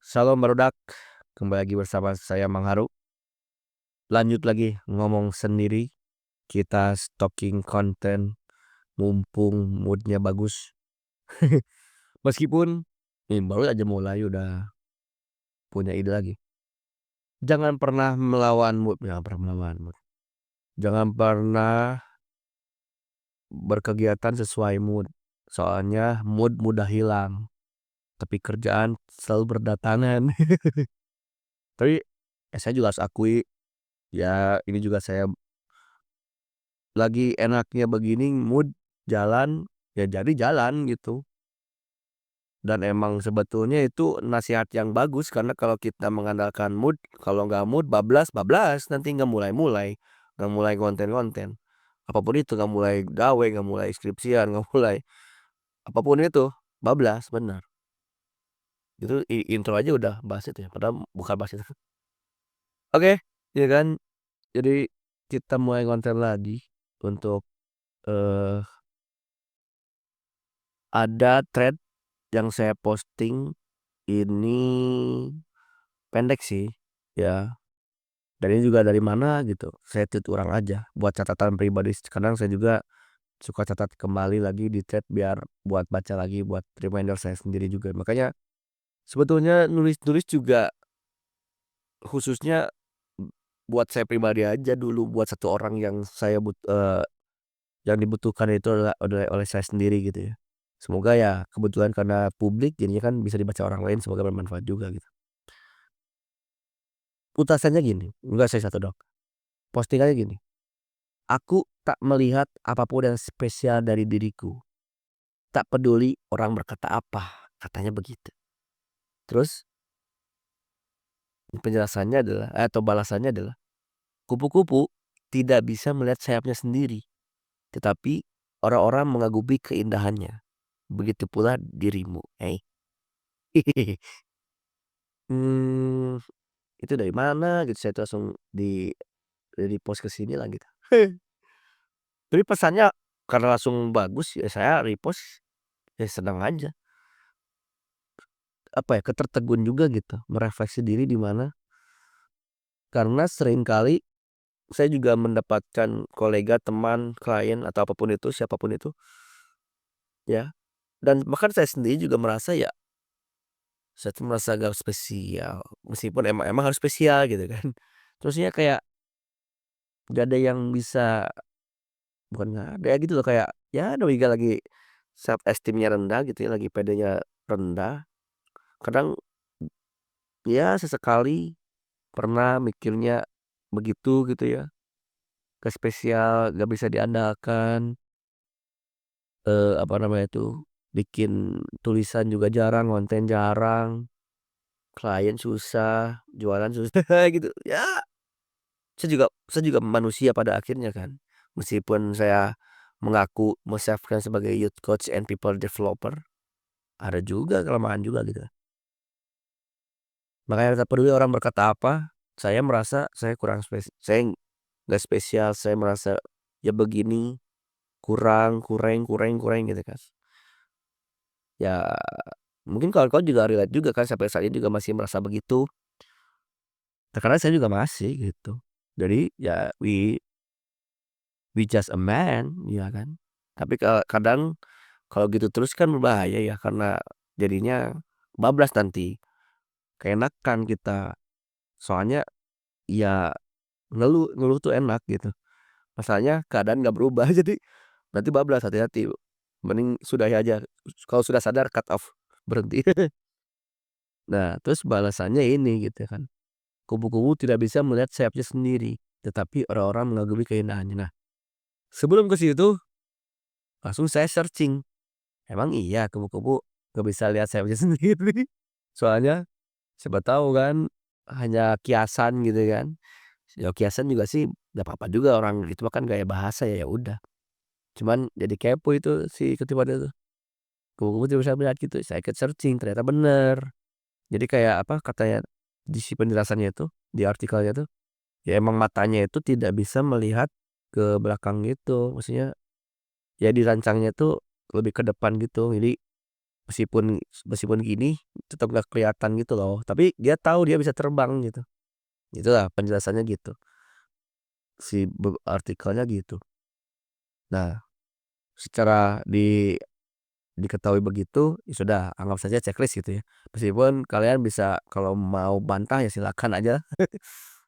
Salam barudak, kembali lagi bersama saya Mang Haru. Lanjut lagi ngomong sendiri, kita stalking konten mumpung moodnya bagus. Meskipun baru aja mulai udah punya ide lagi. Jangan pernah melawan mood, jangan pernah melawan mood. Jangan pernah berkegiatan sesuai mood. Soalnya mood mudah hilang, tapi kerjaan selalu berdatangan. Tapi saya juga harus akui, ya ini juga saya lagi enaknya begini mood jalan, ya jadi jalan gitu. Dan emang sebetulnya itu nasihat yang bagus karena kalau kita mengandalkan mood, kalau nggak mood bablas nanti nggak mulai-mulai, nggak mulai konten-konten. Apapun itu, nggak mulai gawe, nggak mulai skripsian, nggak mulai apapun itu, bablas bener. Itu intro aja udah bahas itu ya, padahal bukan bahas itu. Oke, ya kan. Jadi kita mulai konten lagi untuk eh ada thread yang saya posting ini pendek sih ya, dan ini juga dari mana gitu, saya tweet orang aja buat catatan pribadi. Kadang saya juga suka catat kembali lagi di thread biar buat baca lagi, buat reminder saya sendiri juga. Makanya sebetulnya nulis-nulis juga khususnya buat saya pribadi aja dulu, buat satu orang yang yang dibutuhkan itu adalah oleh saya sendiri gitu ya. Semoga ya kebetulan karena publik jadinya kan bisa dibaca orang lain, semoga bermanfaat juga gitu. Putasannya gini, enggak saya satu dong. Postingannya gini, "Aku tak melihat apapun yang spesial dari diriku. Tak peduli orang berkata apa," katanya begitu. Terus penjelasannya adalah atau balasannya adalah, "Kupu-kupu tidak bisa melihat sayapnya sendiri, tetapi orang-orang mengagumi keindahannya. Begitu pula dirimu." Hei. Mmm, itu dari mana gitu, saya tuh langsung di-repost ke sini lah gitu. Tapi pesannya karena langsung bagus ya saya repost, ya senang aja. Apa ya, ketertegun juga gitu, merefleksi diri di mana karena seringkali saya juga mendapatkan kolega, teman, klien, atau apapun itu, siapapun itu, ya, dan bahkan saya sendiri juga merasa ya, saya tuh merasa gak spesial, meskipun emang emang harus spesial gitu kan. Terusnya kayak gak ada yang bisa, bukan gak ada ya gitu loh, kayak ya namanya lagi self esteem-nya rendah gitu ya, lagi pedenya rendah, kadang ya sesekali pernah mikirnya begitu gitu ya. Gak spesial, gak bisa diandalkan, apa namanya itu, bikin tulisan juga jarang, konten jarang, klien susah, jualan susah gitu. Ya, saya juga manusia pada akhirnya kan. Meskipun saya mengaku me-self-kan sebagai youth coach and people developer, ada juga kelemahan juga gitu. Makanya tak peduli orang berkata apa, saya merasa saya kurang saya nggak spesial, saya merasa ya begini. Kurang kurang kurang kurang gitu kan. Ya mungkin kawan-kawan juga relate juga kan sampai saat ini juga masih merasa begitu. Terkadang saya juga masih gitu. Jadi ya we just a man, ya kan. Tapi kadang kalau gitu terus kan berbahaya ya karena jadinya bablas nanti. Keenakan kita. Soalnya ya ngeluh ngeluh tuh enak gitu. Masalahnya keadaan nggak berubah jadi nanti bablas, hati-hati. Mending sudahi aja. Kalau sudah sadar cut off, berhenti. Nah, terus balasannya ini gitu kan, kupu-kupu tidak bisa melihat sayapnya sendiri, tetapi orang-orang mengagumi keindahannya. Nah, sebelum ke situ langsung saya searching, emang iya kupu-kupu nggak bisa lihat sayapnya sendiri? Soalnya siapa tahu kan hanya kiasan gitu kan. Ya kiasan juga sih nggak apa-apa juga, orang itu mah kan gaya bahasa ya, ya udah. Cuman jadi kepo itu si ketiban itu, kupu-kupu tidak bisa melihat gitu, saya ikut searching ternyata bener. Jadi kayak apa katanya di si penjelasannya itu, di artikelnya tuh, ya emang matanya itu tidak bisa melihat ke belakang gitu, maksudnya ya dirancangnya tuh lebih ke depan gitu. Jadi meskipun meskipun gini tetap nggak kelihatan gitu loh, tapi dia tahu dia bisa terbang gitu. Itulah penjelasannya gitu, si artikelnya gitu. Nah, secara diketahui begitu, ya sudah anggap saja checklist gitu ya. Meskipun kalian bisa kalau mau bantah ya silakan aja.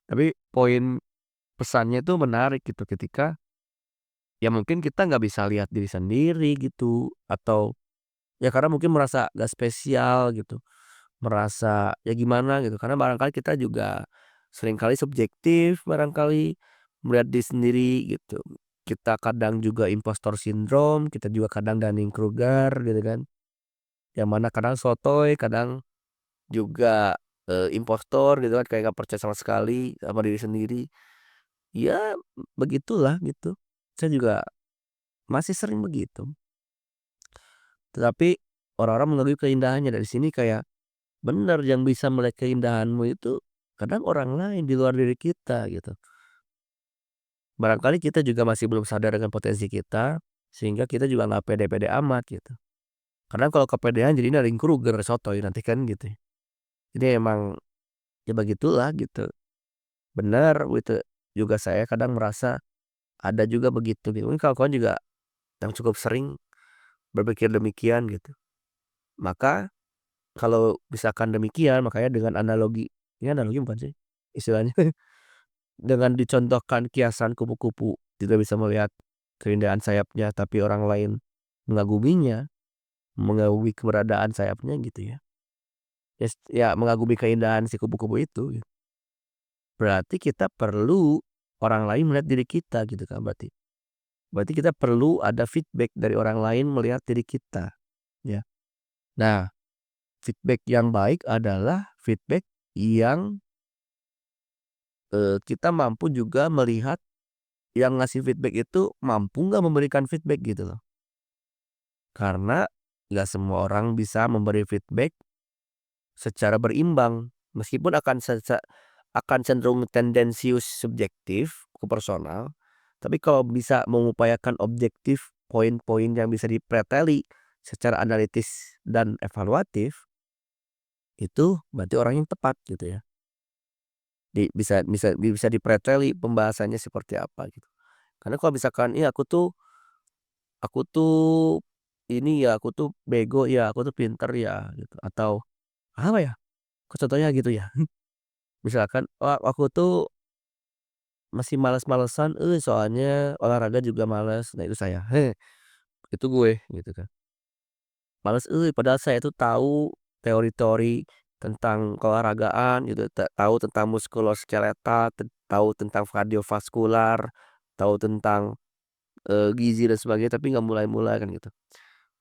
Tapi poin pesannya itu menarik gitu ketika ya mungkin kita nggak bisa lihat diri sendiri gitu, atau ya karena mungkin merasa nggak spesial gitu, merasa ya gimana gitu, karena barangkali kita juga seringkali subjektif barangkali melihat diri sendiri gitu. Kita kadang juga impostor syndrome, kita juga kadang Dunning-Kruger gitu kan, yang mana kadang sotoy, kadang juga, impostor gitu kan, kayak nggak percaya sama sekali sama diri sendiri. Ya begitulah gitu, saya juga masih sering begitu. Tetapi orang-orang mengakui keindahannya dari sini kayak, benar yang bisa melihat keindahanmu itu kadang orang lain di luar diri kita gitu. Barangkali kita juga masih belum sadar dengan potensi kita, sehingga kita juga nggak pede-pede amat gitu. Karena kalau kepedean jadinya Dunning-Kruger, sotoy nanti kan gitu ya. Jadi emang ya begitulah gitu. Benar gitu, juga saya kadang merasa ada juga begitu gitu. Mungkin kawan-kawan juga yang cukup sering berpikir demikian gitu. Maka kalau misalkan demikian, makanya dengan analogi, ini analogi bukan sih istilahnya, dengan dicontohkan kiasan kupu-kupu tidak bisa melihat keindahan sayapnya, tapi orang lain mengaguminya, mengagumi keberadaan sayapnya gitu ya. Ya mengagumi keindahan si kupu-kupu itu gitu. Berarti kita perlu orang lain melihat diri kita gitu kan berarti. Berarti kita perlu ada feedback dari orang lain melihat diri kita, ya. Nah, feedback yang baik adalah feedback yang, kita mampu juga melihat yang ngasih feedback itu mampu nggak memberikan feedback gitu loh. Karena nggak semua orang bisa memberi feedback secara berimbang, meskipun akan cenderung tendensius subjektif ke personal, tapi kalau bisa mengupayakan objektif poin-poin yang bisa dipreteli secara analitis dan evaluatif, itu berarti orang yang tepat gitu ya. Bisa dipreteli pembahasannya seperti apa gitu. Karena kalau misalkan, "Iya aku tuh ini ya, aku tuh bego ya, aku tuh pinter ya," gitu, atau apa ya, kok contohnya gitu ya. Misalkan, aku tuh masih males-malesan, soalnya olahraga juga males." Nah itu saya, itu gue gitu kan. Males, padahal saya tuh tahu teori-teori tentang keolahragaan gitu, tahu tentang muskuloskeletal, tahu tentang kardiovaskular, tahu tentang, gizi dan sebagainya, tapi nggak mulai-mulai kan gitu.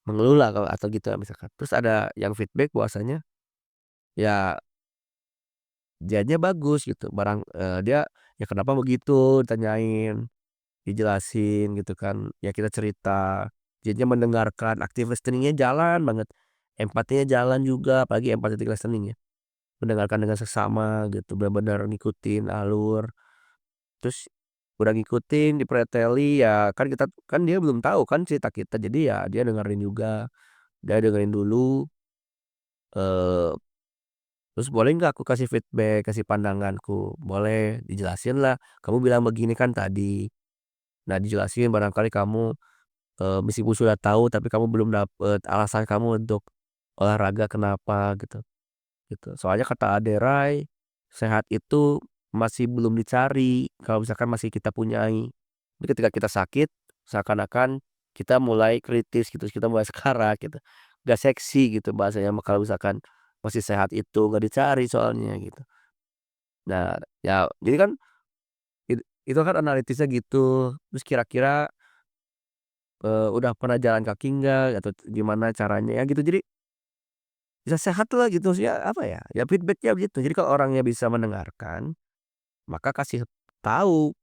Mengeluh lah kalau atau gitu misalkan. Terus ada yang feedback bahwasanya, ya dianya bagus gitu, dia, "Ya kenapa begitu?" Ditanyain, dijelasin gitu kan, ya kita cerita, dianya mendengarkan, active listening-nya jalan banget, empatinya jalan juga, apalagi empathetic listening ya, mendengarkan dengan seksama gitu, benar-benar ngikutin alur, terus udah ngikutin, dipreteli, ya kan kan dia belum tahu kan cerita kita, jadi ya dia dengerin juga, dia dengerin dulu, eee terus, "Boleh nggak aku kasih feedback, kasih pandanganku?" "Boleh." Dijelasin lah, "Kamu bilang begini kan tadi." Nah dijelasin barangkali kamu, meskipun sudah tahu tapi kamu belum dapet alasan kamu untuk olahraga kenapa gitu gitu. Soalnya kata Aderai, sehat itu masih belum dicari kalau misalkan masih kita punyai. Tapi ketika kita sakit, seakan-akan kita mulai kritis gitu, kita mulai sekarat gitu. Nggak seksi gitu bahasanya kalau misalkan masih sehat itu nggak dicari soalnya gitu. Nah, ya jadi kan itu kan analitisnya gitu. Terus kira-kira, udah pernah jalan kaki nggak atau gimana caranya ya gitu. Jadi bisa sehat lah gitu maksudnya apa ya, ya feedback-nya begitu. Jadi kalau orangnya bisa mendengarkan, maka kasih tahu,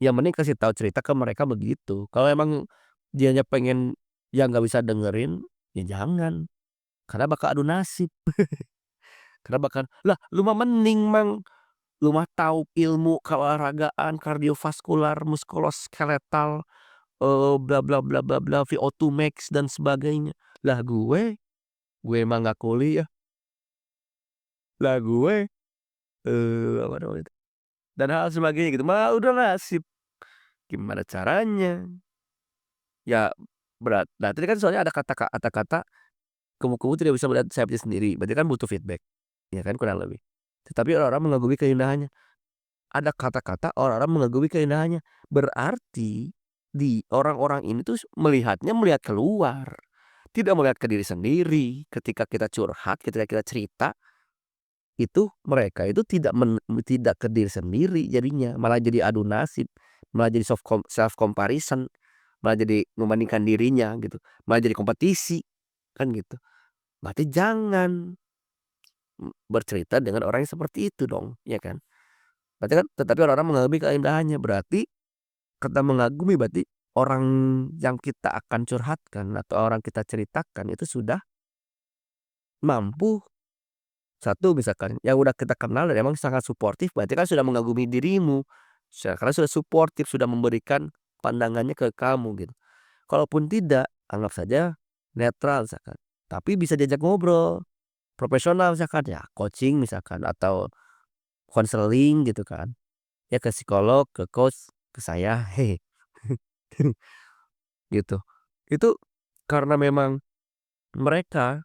yang mending kasih tahu cerita ke mereka begitu. Kalau emang dianya pengen yang nggak bisa dengerin, ya jangan, karena bakal adu nasib, karena bakal, "Lah lu mah mending Mang, lu mah tahu ilmu keolahragaan, kardiovaskular, muskuloskeletal, bla bla bla bla bla, VO2 max dan sebagainya. Lah gue emang nggak kuliah, lah gue, apa namanya, dan hal sebagainya gitu, mah udahlah sip, gimana caranya? Ya berarti kan soalnya ada kata-kata, "Kupu-kupu tidak bisa melihat sayapnya sendiri," berarti kan butuh feedback, ya kan kurang lebih. Tetapi orang-orang mengagumi keindahannya. Ada kata-kata orang-orang mengagumi keindahannya, berarti orang-orang ini tuh melihat keluar, tidak melihat ke diri sendiri. Ketika kita curhat, ketika kita cerita, itu mereka itu tidak ke diri sendiri jadinya, malah jadi adu nasib, malah jadi self comparison, malah jadi membandingkan dirinya gitu, malah jadi kompetisi, kan gitu. Berarti jangan bercerita dengan orang yang seperti itu dong, ya kan? Berarti kan tetapi orang-orang mengagumi keindahannya, berarti kata mengagumi berarti orang yang kita akan curhatkan atau orang kita ceritakan itu sudah mampu, satu misalkan yang udah kita kenal dan emang sangat suportif, berarti kan sudah mengagumi dirimu, karena sudah suportif, sudah memberikan pandangannya ke kamu gitu. Kalaupun tidak, anggap saja netral misalkan, tapi bisa diajak ngobrol, profesional misalkan ya coaching misalkan atau konseling gitu kan, ya ke psikolog, ke coach, ke saya, gitu. Itu karena memang mereka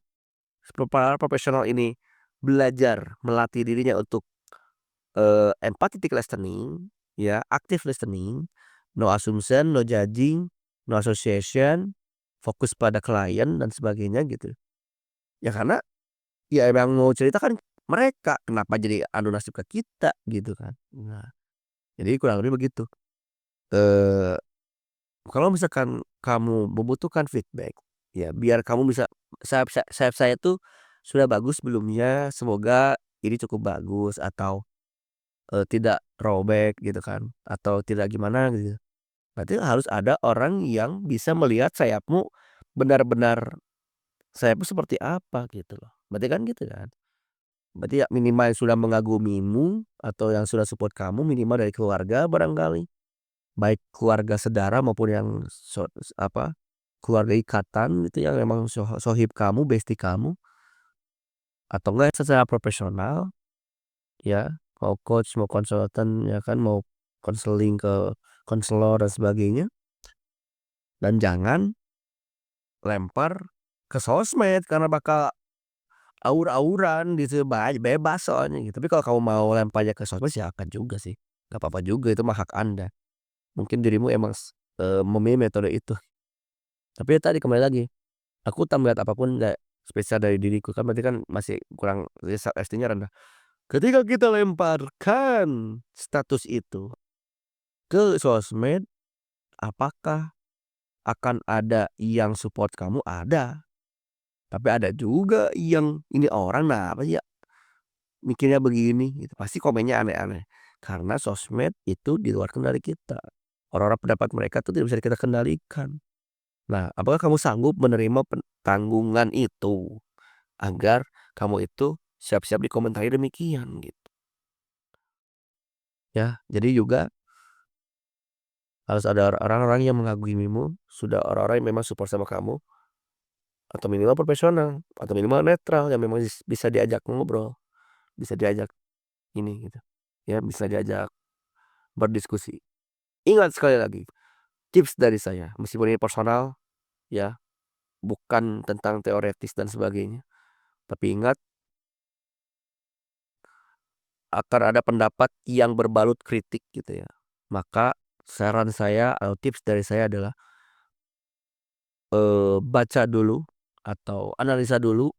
para profesional ini belajar melatih dirinya untuk, empathetic listening, ya, active listening, no assumption, no judging, no association, fokus pada klien dan sebagainya gitu. Ya karena, ya emang mau cerita kan mereka, kenapa jadi adu nasib ke kita gitu kan. Nah, jadi kurang lebih begitu. Eee, Kalau misalkan kamu membutuhkan feedback, ya biar kamu bisa sayap saya tuh sudah bagus sebelumnya, semoga ini cukup bagus atau, tidak robek gitu kan, atau tidak gimana gitu. Berarti harus ada orang yang bisa melihat sayapmu benar-benar sayapmu seperti apa gitu loh, berarti kan gitu kan? Berarti ya minimal yang sudah mengagumimu atau yang sudah support kamu minimal dari keluarga barangkali, baik keluarga sedara maupun yang apa, keluarga ikatan gitu yang memang sohib kamu, bestie kamu, atau enggak secara profesional ya, mau coach, mau konsultan ya kan, mau konseling ke konselor dan sebagainya. Dan jangan lempar ke sosmed karena bakal aur-auran gitu, bebas soalnya gitu. Tapi kalau kamu mau lemparnya ke sosmed silakan juga sih, nggak apa-apa juga itu mah hak Anda. Mungkin dirimu emang memilih metode itu. Tapi ya tadi kembali lagi, aku tak melihat apapun spesial dari diriku, kan berarti kan masih kurang self esteem-nya rendah. Ketika kita lemparkan status itu ke sosmed, apakah akan ada yang support kamu? Ada, tapi ada juga yang, "Ini orang apa sih ya mikirnya begini?" Gitu, pasti komennya aneh-aneh. Karena sosmed itu di luar kendali kita. Orang-orang pendapat mereka tuh tidak bisa kita kendalikan. Nah, apakah kamu sanggup menerima tanggungan itu? Agar kamu itu siap-siap dikomentari demikian gitu, ya. Jadi juga harus ada orang-orang yang mengagumimu, sudah orang-orang yang memang support sama kamu, atau minimal profesional, atau minimal netral yang memang bisa diajak ngobrol, bisa diajak ini gitu, ya bisa diajak berdiskusi. Ingat sekali lagi, tips dari saya meskipun ini personal ya, bukan tentang teoretis dan sebagainya, tapi ingat akan ada pendapat yang berbalut kritik gitu ya. Maka saran saya atau tips dari saya adalah, baca dulu atau analisa dulu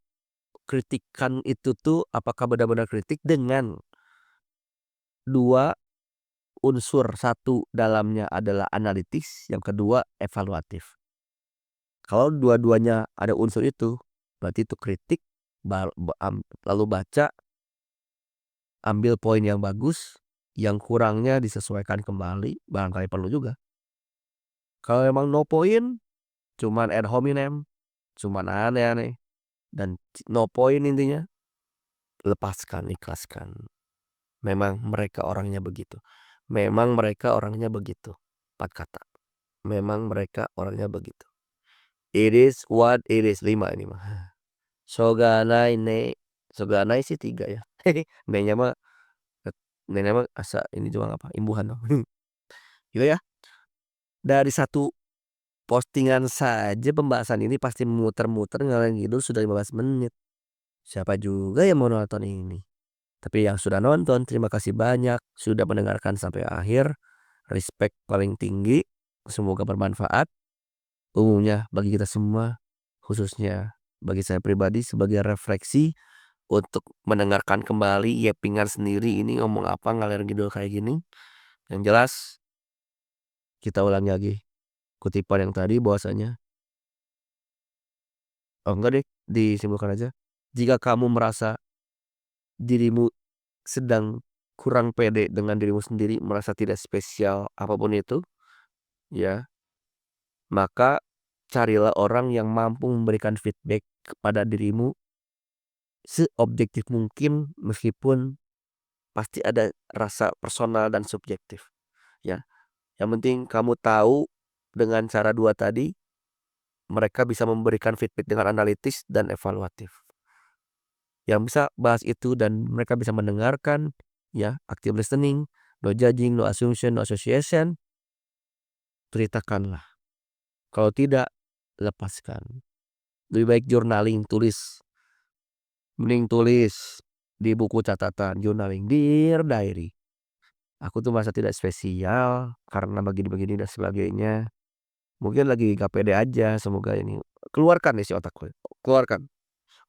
kritikan itu tuh apakah benar-benar kritik dengan 2 unsur, satu dalamnya adalah analitis, yang kedua evaluatif. Kalau dua-duanya ada unsur itu, berarti itu kritik, lalu baca, ambil poin yang bagus, yang kurangnya disesuaikan kembali, barangkali perlu juga. Kalau emang no point, cuman ad hominem, cuman aneh-aneh, dan no point intinya, lepaskan, ikhlaskan. Memang mereka orangnya begitu. Memang mereka orangnya begitu. 4 kata. Memang mereka orangnya begitu. It is what it is, 5 ini mah. Shoganai ne Shoganai sih 3 ya. Ne-nya mah ne-nya mah asa ini doang apa, imbuhan doang. Gitu ya. Dari satu postingan saja pembahasan ini pasti muter-muter ngalor ngidul sudah 15 menit. Siapa juga yang mau nonton ini? Tapi yang sudah nonton, terima kasih banyak sudah mendengarkan sampai akhir. Respect paling tinggi. Semoga bermanfaat umumnya bagi kita semua, khususnya bagi saya pribadi sebagai refleksi untuk mendengarkan kembali yepingan sendiri ini ngomong apa ngalir ngidul kayak gini. Yang jelas kita ulangi lagi kutipan yang tadi bahwasanya oh enggak deh, disimpulkan aja. Jika kamu merasa dirimu sedang kurang pede dengan dirimu sendiri, merasa tidak spesial apapun itu, ya, maka carilah orang yang mampu memberikan feedback kepada dirimu seobjektif mungkin meskipun pasti ada rasa personal dan subjektif, ya. Yang penting kamu tahu dengan cara 2 tadi, mereka bisa memberikan feedback dengan analitis dan evaluatif. Yang bisa bahas itu dan mereka bisa mendengarkan, ya, active listening, no judging, no assumption, no association, ceritakanlah. Kalau tidak, lepaskan. Lebih baik journaling, tulis. Mending tulis di buku catatan, journaling, dear diary. Aku tuh merasa tidak spesial karena begini-begini dan sebagainya. Mungkin lagi gak pede aja, semoga ini keluarkan isi otakku, keluarkan.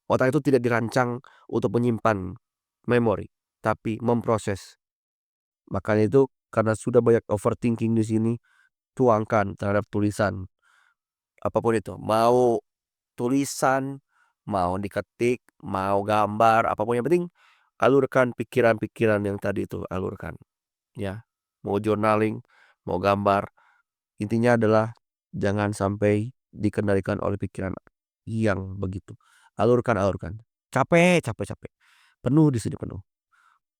Otak itu tidak dirancang untuk menyimpan memori, tapi memproses. Makanya itu karena sudah banyak overthinking di sini, tuangkan terhadap tulisan. Apapun itu, mau tulisan, mau diketik, mau gambar, apapun yang penting alurkan pikiran-pikiran yang tadi itu, alurkan, ya. Mau journaling, mau gambar, intinya adalah jangan sampai dikendalikan oleh pikiran yang begitu. Alurkan alurkan. Capek capek capek. Penuh di sini penuh.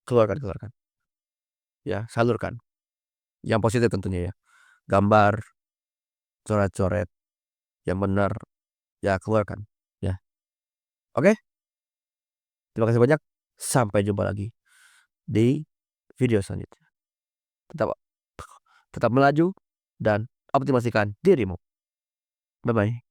Keluarkan keluarkan. Ya, salurkan. Yang positif tentunya ya. Gambar, coret-coret yang benar, ya keluarkan, ya. Oke, terima kasih banyak. Sampai jumpa lagi di video selanjutnya. Tetap tetap melaju dan optimasikan dirimu. Bye bye.